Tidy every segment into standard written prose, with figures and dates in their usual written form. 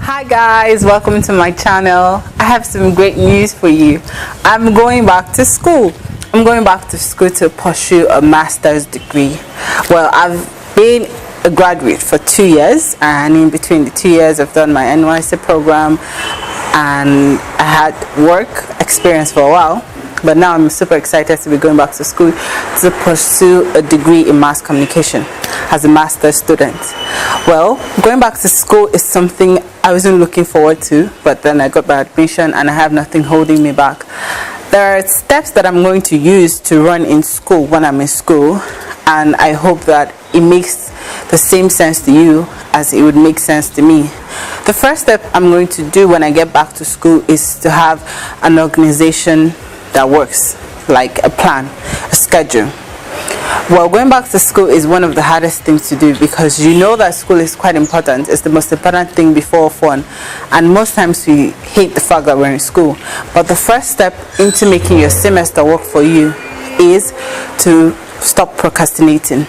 Hi guys, welcome to my channel. I have some great news for you. I'm going back to school. I'm going back to school to pursue a master's degree. Well, I've been a graduate for 2 years, and in between the 2 years I've done my NYSC program and I had work experience for a while. But now I'm super excited to be going back to school to pursue a degree in mass communication as a master's student. Well, going back to school is something I wasn't looking forward to, but then I got my admission and I have nothing holding me back. There are steps that I'm going to use to run in school when I'm in school, and I hope that it makes the same sense to you as it would make sense to me. The first step I'm going to do when I get back to school is to have an organization that works, like a plan, a schedule. Well, going back to school is one of the hardest things to do because you know that school is quite important. It's the most important thing before fun, and most times we hate the fact that we're in school. But the first step into making your semester work for you is to stop procrastinating.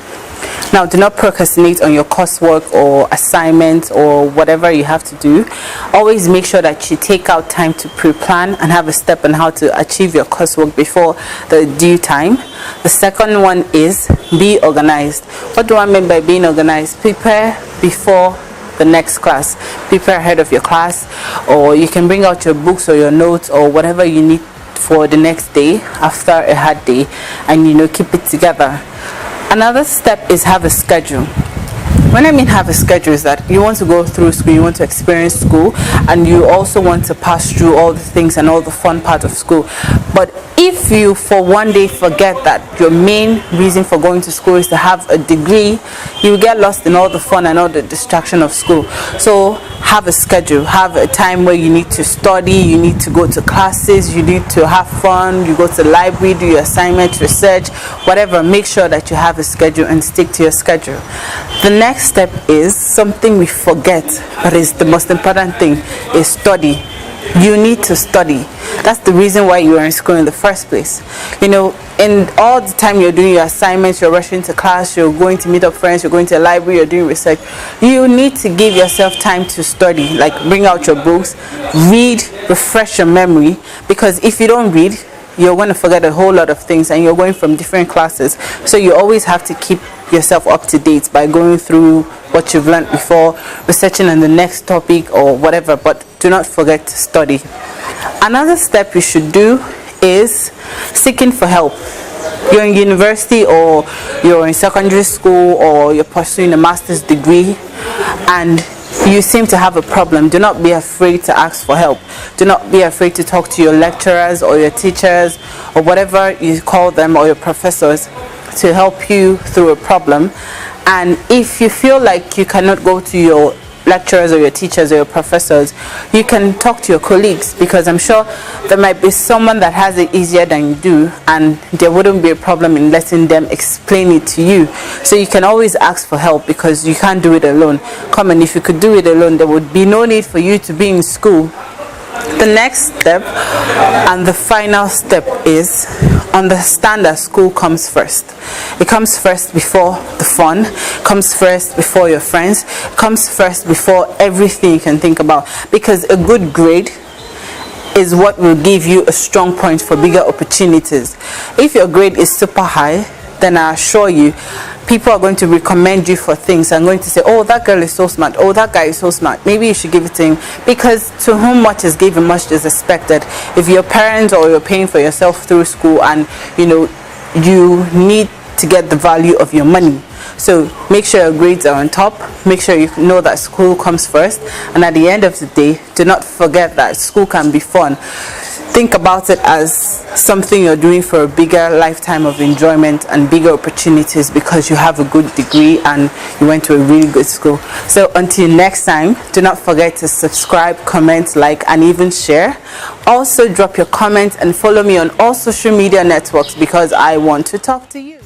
Now, do not procrastinate on your coursework or assignments or whatever you have to do. Always make sure that you take out time to pre-plan and have a step on how to achieve your coursework before the due time. The second one is be organized. What do I mean by being organized? Prepare before the next class. Prepare ahead of your class, or you can bring out your books or your notes or whatever you need for the next day after a hard day, and keep it together. Another step is have a schedule. When I mean have a schedule is that you want to go through school, you want to experience school, and you also want to pass through all the things and all the fun part of school. But if you for one day forget that your main reason for going to school is to have a degree, you get lost in all the fun and all the distraction of school. So have a schedule, have a time where you need to study, you need to go to classes, you need to have fun, you go to the library, do your assignments, research, whatever. Make sure that you have a schedule and stick to your schedule. The next step is something we forget, but it's the most important thing, is study. You need to study. That's the reason why you are in school in the first place. And all the time you're doing your assignments, you're rushing to class, you're going to meet up friends, you're going to the library, you're doing research. You need to give yourself time to study, like bring out your books, read, refresh your memory, because if you don't read, you're going to forget a whole lot of things, and you're going from different classes. So you always have to keep yourself up to date by going through what you've learned before, researching on the next topic or whatever, but do not forget to study. Another step you should do is seeking for help. You're in university or you're in secondary school or you're pursuing a master's degree and you seem to have a problem. Do not be afraid to ask for help. Do not be afraid to talk to your lecturers or your teachers or whatever you call them, or your professors, to help you through a problem. And if you feel like you cannot go to your lecturers or your teachers or your professors, you can talk to your colleagues, because I'm sure there might be someone that has it easier than you do, and there wouldn't be a problem in letting them explain it to you. So you can always ask for help, because you can't do it alone. Come on, if you could do it alone, there would be no need for you to be in school. The next step and the final step is understand that school comes first. It comes first before the fun, comes first before your friends, comes first before everything you can think about, because a good grade is what will give you a strong point for bigger opportunities. If your grade is super high, then I assure you, people are going to recommend you for things and going to say, oh, that girl is so smart, oh, that guy is so smart, maybe you should give it to him, because to whom much is given, much is expected. If your parents or you're paying for yourself through school and you need to get the value of your money, so make sure your grades are on top, make sure you know that school comes first, and at the end of the day, do not forget that school can be fun. Think about it as something you're doing for a bigger lifetime of enjoyment and bigger opportunities, because you have a good degree and you went to a really good school. So until next time, do not forget to subscribe, comment, like, and even share. Also drop your comments and follow me on all social media networks, because I want to talk to you.